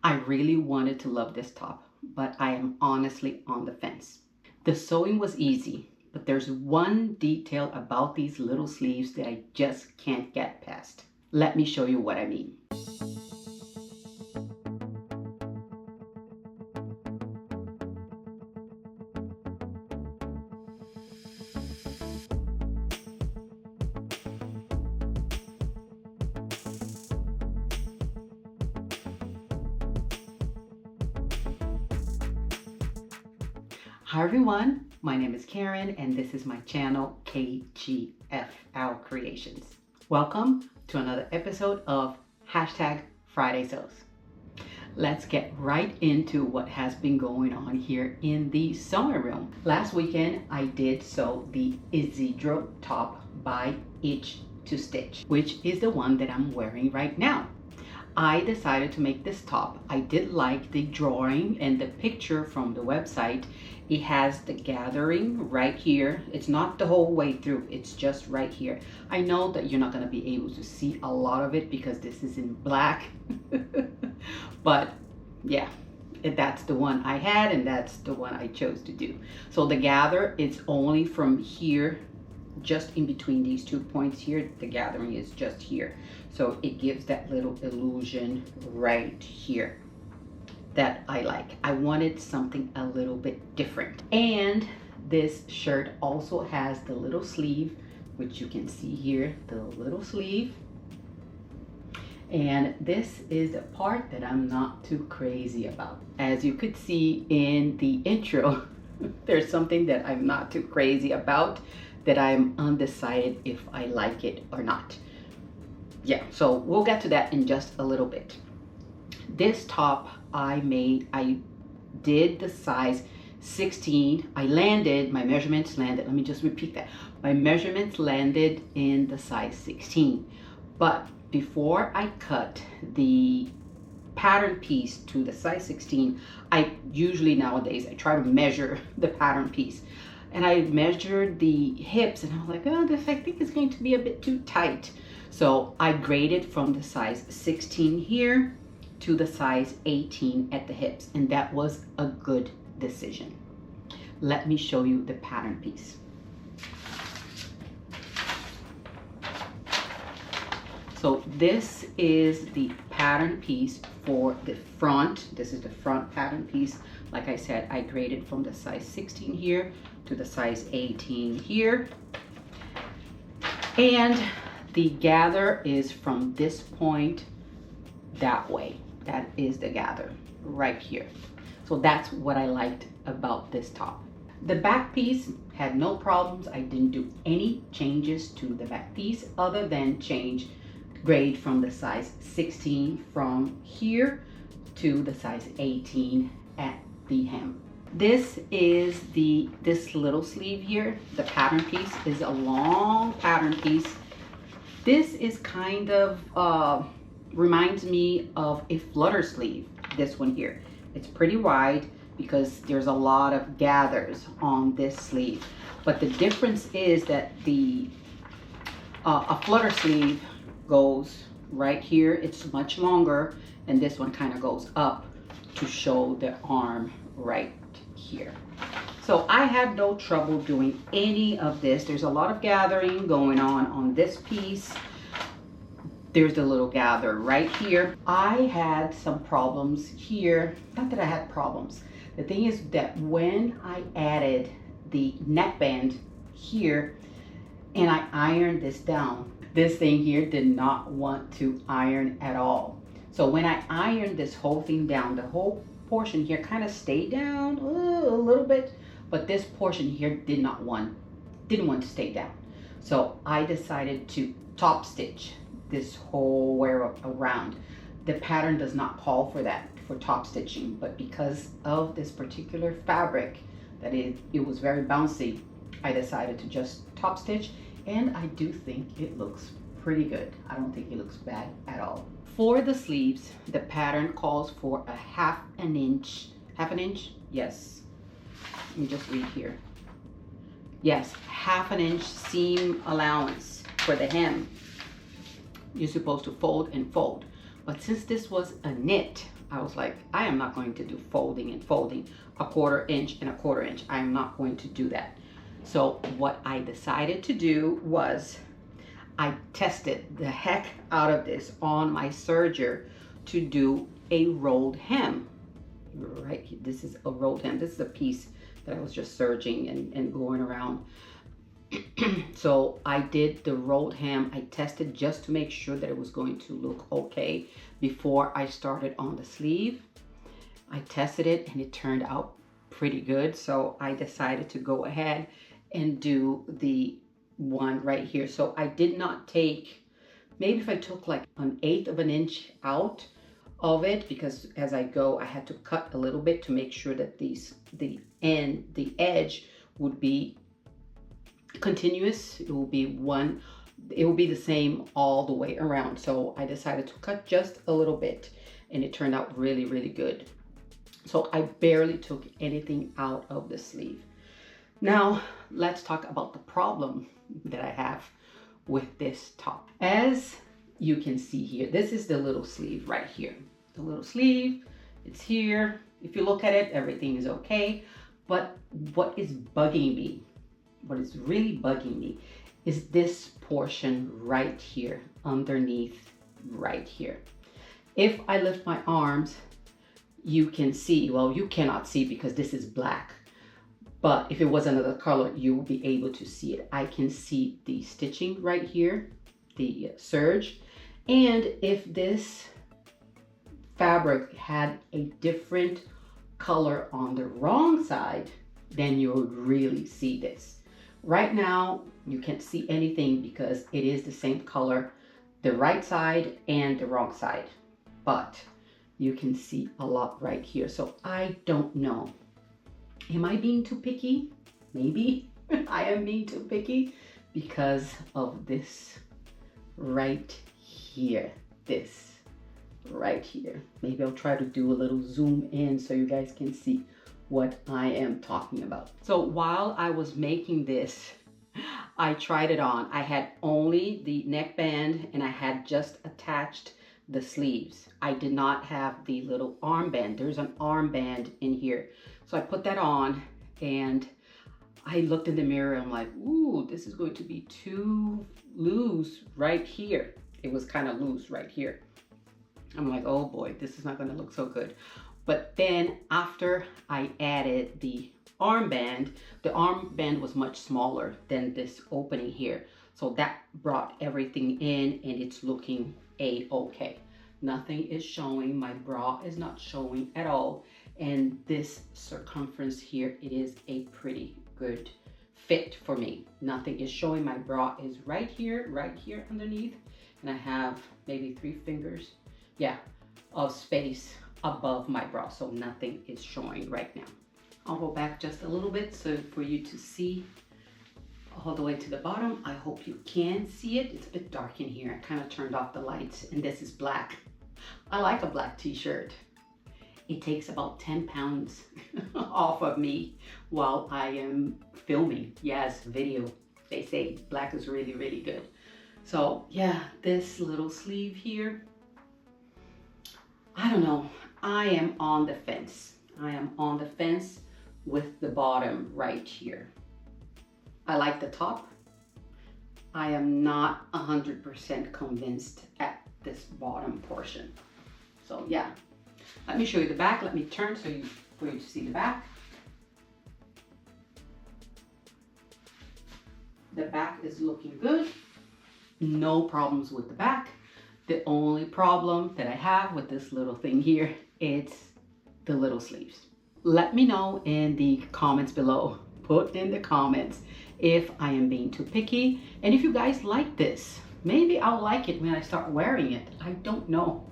I really wanted to love this top, but I am honestly on the fence. The sewing was easy, but there's one detail about these little sleeves that I just can't get past. Let me show you what I mean. Hi everyone, my name is Karen and this is my channel KGFL Creations. Welcome to another episode of Friday Sews. Let's get right into what has been going on here in the sewing room. Last weekend I did sew the Isidro top by Itch to Stitch, which is the one that I'm wearing right now. I decided to make this top. I did like the drawing and the picture from the website. It has the gathering right here. It's not the whole way through, it's just right here. I know that you're not going to be able to see a lot of it because this is in black. But yeah, that's the one I had and that's the one I chose to do. So the gather is only from here, just in between these 2 points here. The gathering is just here, so it gives that little illusion right here that I like. I wanted something a little bit different. And this shirt also has the little sleeve, which you can see here, the little sleeve. And this is the part that I'm not too crazy about. As you could see in the intro, there's something that I'm not too crazy about, that I'm undecided if I like it or not. Yeah, so we'll get to that in just a little bit. This top I did the size 16. My measurements landed, let me just repeat that. My measurements landed in the size 16. But before I cut the pattern piece to the size 16, I usually nowadays, I try to measure the pattern piece. And I measured the hips and I was like, oh, this I think is going to be a bit too tight. So I graded from the size 16 here to the size 18 at the hips. And that was a good decision. Let me show you the pattern piece. So this is the pattern piece for the front. This is the front pattern piece. Like I said, I graded from the size 16 here to the size 18 here. And the gather is from this point that way. That is the gather right here. So that's what I liked about this top. The back piece had no problems. I didn't do any changes to the back piece other than grade from the size 16 from here to the size 18 at the hem. This is this little sleeve here. The pattern piece is a long pattern piece. This is kind of reminds me of a flutter sleeve, this one here. It's pretty wide because there's a lot of gathers on this sleeve. But the difference is that a flutter sleeve goes right here. It's much longer, and this one kind of goes up to show the arm right here. So I had no trouble doing any of this. There's a lot of gathering going on this piece. There's the little gather right here. I had some problems here. Not that I had problems. The thing is that when I added the neckband here and I ironed this down, this thing here did not want to iron at all. So when I ironed this whole thing down, the whole portion here kind of stayed down a little bit, but this portion here didn't want to stay down. So I decided to top stitch this whole way around. The pattern does not call for that, for top stitching, but because of this particular fabric, that it was very bouncy, I decided to just top stitch, and I do think it looks pretty good. I don't think it looks bad at all. For the sleeves, the pattern calls for a half an inch, yes, let me just read here. Yes, half an inch seam allowance for the hem. You're supposed to fold and fold. But since this was a knit, I was like, I am not going to do folding and folding, a 1/4 inch and a 1/4 inch. I am not going to do that. So what I decided to do was I tested the heck out of this on my serger to do a rolled hem. Right, this is a rolled hem. This is a piece that I was just serging and going around. So I did the rolled hem. I tested just to make sure that it was going to look okay before I started on the sleeve. I tested it and it turned out pretty good. So I decided to go ahead and do the one right here. So I did not take, maybe if I took like 1/8 of an inch out of it, because as I go I had to cut a little bit to make sure that the edge would be continuous. It will be one, it will be the same all the way around. So I decided to cut just a little bit and it turned out really, really good. So I barely took anything out of the sleeve. Now let's talk about the problem that I have with this top. As you can see here, this is the little sleeve right here. The little sleeve, it's here. If you look at it, everything is okay. But what is bugging me, what is really bugging me, is this portion right here, underneath right here. If I lift my arms, you can see, well, you cannot see because this is black. But if it was another color, you will be able to see it. I can see the stitching right here, the serge. And if this fabric had a different color on the wrong side, then you would really see this. Right now, you can't see anything because it is the same color, the right side and the wrong side. But you can see a lot right here. So I don't know. Am I being too picky? Maybe I am being too picky because of this right here. This right here. Maybe I'll try to do a little zoom in so you guys can see what I am talking about. So while I was making this, I tried it on. I had only the neckband and I had just attached the sleeves. I did not have the little armband. There's an armband in here. So I put that on and I looked in the mirror. I'm like, ooh, this is going to be too loose right here. It was kind of loose right here. I'm like, oh boy, this is not going to look so good. But then after I added the armband was much smaller than this opening here. So that brought everything in and it's looking a-okay. Nothing is showing. My bra is not showing at all. And this circumference here, it is a pretty good fit for me. Nothing is showing. My bra is right here underneath. And I have maybe 3 fingers, yeah, of space above my bra. So nothing is showing right now. I'll go back just a little bit so for you to see all the way to the bottom. I hope you can see it. It's a bit dark in here. I kind of turned off the lights and this is black. I like a black t-shirt. It takes about 10 pounds off of me while I am filming. Yes, video. They say black is really, really good. So yeah, this little sleeve here, I don't know. I am on the fence. I am on the fence with the bottom right here. I like the top. I am not 100% convinced at this bottom portion. So yeah, let me show you the back. Let me turn for you to see the back. The back is looking good. No problems with the back. The only problem that I have with this little thing here, it's the little sleeves. Let me know in the comments below. Put in the comments if I am being too picky and if you guys like this. Maybe I'll like it when I start wearing it. I don't know.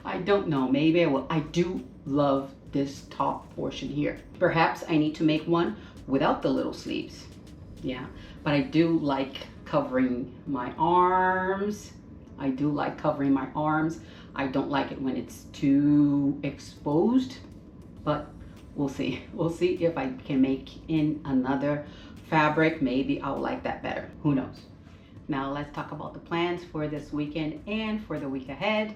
I don't know. Maybe I will. I do love this top portion here. Perhaps I need to make one without the little sleeves. Yeah, but I do like covering my arms. I do like covering my arms. I don't like it when it's too exposed, but we'll see. We'll see if I can make in another fabric. Maybe I'll like that better. Who knows? Now let's talk about the plans for this weekend and for the week ahead.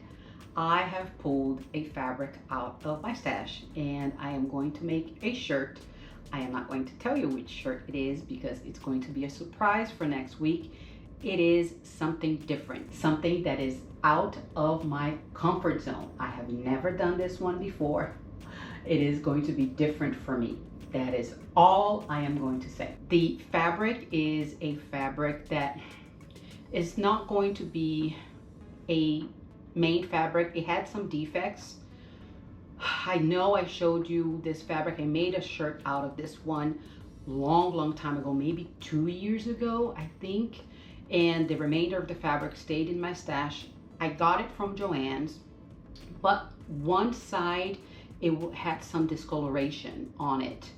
I have pulled a fabric out of my stash and I am going to make a shirt. I am not going to tell you which shirt it is because it's going to be a surprise for next week. It is something different, something that is out of my comfort zone. I have never done this one before. It is going to be different for me. That is all I am going to say. The fabric is a fabric that is not going to be a main fabric. It had some defects. I know I showed you this fabric. I made a shirt out of this one long time ago, maybe 2 years ago, I think. And the remainder of the fabric stayed in my stash. I got it from Joann's, but one side, it had some discoloration on it.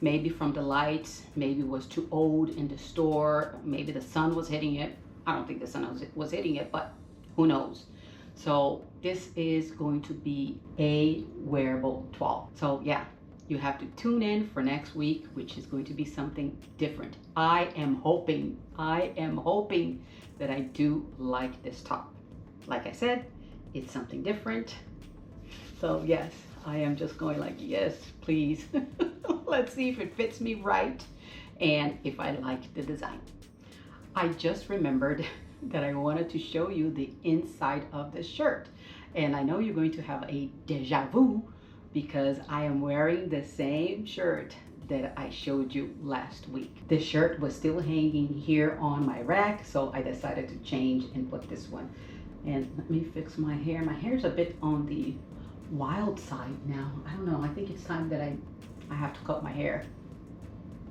Maybe from the lights, maybe it was too old in the store, maybe the sun was hitting it. I don't think the sun was hitting it, but who knows? So this is going to be a wearable toile. So yeah, you have to tune in for next week, which is going to be something different. I am hoping that I do like this top. Like I said, it's something different. So yes, I am just going like, yes, please. Let's see if it fits me right and if I like the design. I just remembered that I wanted to show you the inside of the shirt. And I know you're going to have a deja vu because I am wearing the same shirt that I showed you last week. The shirt was still hanging here on my rack, so I decided to change and put this one. And let me fix my hair. My hair's a bit on the wild side now. I don't know, I think it's time that I have to cut my hair.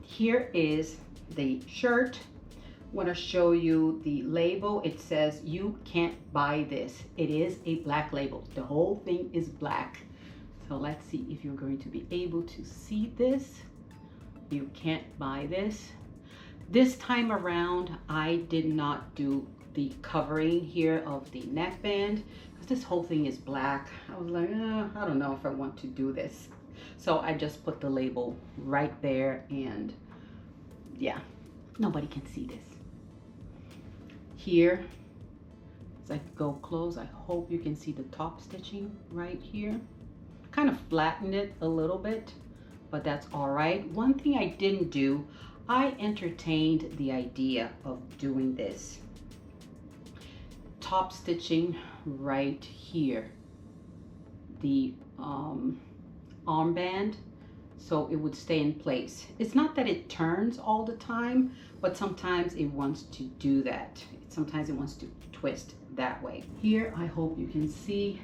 Here is the shirt. I want to show you the label. It says you can't buy this. It is a black label. The whole thing is black. So let's see if you're going to be able to see this. You can't buy this. This time around, I did not do the covering here of the neckband because this whole thing is black. I was like, I don't know if I want to do this. So I just put the label right there, and yeah, nobody can see this. Here, as I go close, I hope you can see the top stitching right here. Kind of flattened it a little bit, but that's all right. One thing I didn't do, I entertained the idea of doing this top stitching right here, the armband, so it would stay in place. It's not that it turns all the time, but sometimes it wants to do that. Sometimes it wants to twist that way. Here, I hope you can see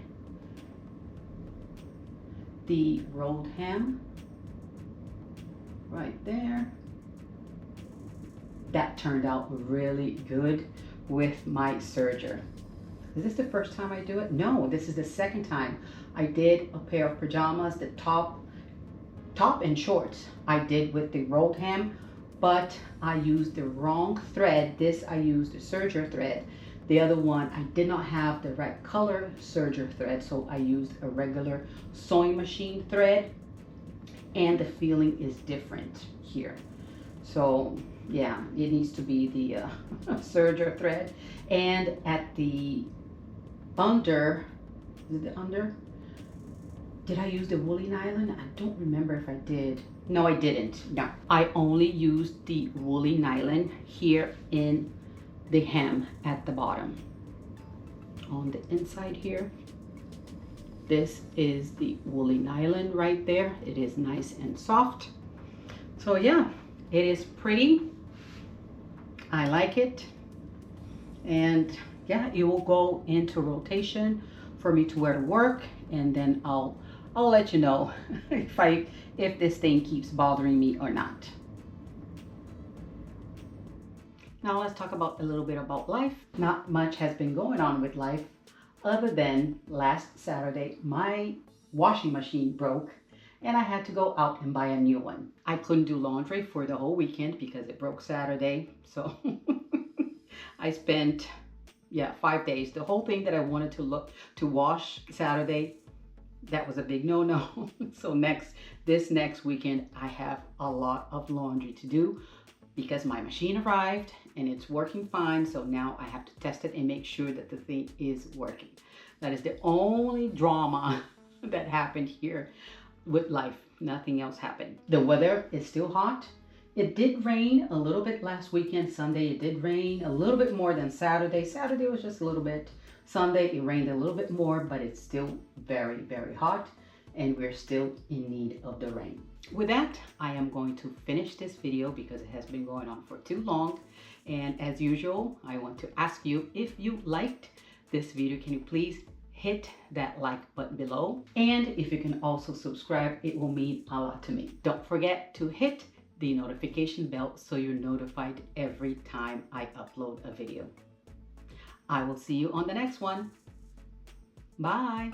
the rolled hem right there. That turned out really good with my serger. Is this the first time I do it? No, this is the second time. I did a pair of pajamas, the top and shorts I did with the rolled hem, but I used the wrong thread. This I used the serger thread. The other one, I did not have the right color serger thread, so I used a regular sewing machine thread, and the feeling is different here. So yeah, it needs to be the serger thread. And at the under, is it the under? Did I use the woolly nylon? I don't remember if I did. No, I didn't. No, I only used the woolly nylon here in the hem at the bottom. On the inside here, this is the woolly nylon right there. It is nice and soft. So yeah, it is pretty. I like it. And yeah, it will go into rotation for me to wear to work, and then I'll let you know if this thing keeps bothering me or not. Now let's talk about a little bit about life. Not much has been going on with life other than last Saturday my washing machine broke and I had to go out and buy a new one. I couldn't do laundry for the whole weekend because it broke Saturday. So I spent 5 days. The whole thing that I wanted to wash Saturday, that was a big no-no. So this next weekend I have a lot of laundry to do because my machine arrived and it's working fine. So now I have to test it and make sure that the thing is working. That is the only drama that happened here with life. Nothing else happened. The weather is still hot. It did rain a little bit last weekend. Sunday it did rain a little bit more than Saturday. Saturday was just a little bit. Sunday it rained a little bit more, but it's still very, very hot, and we're still in need of the rain. With that, I am going to finish this video because it has been going on for too long. And as usual, I want to ask you, if you liked this video, can you please hit that like button below? And if you can also subscribe, it will mean a lot to me. Don't forget to hit the notification bell so you're notified every time I upload a video. I will see you on the next one. Bye.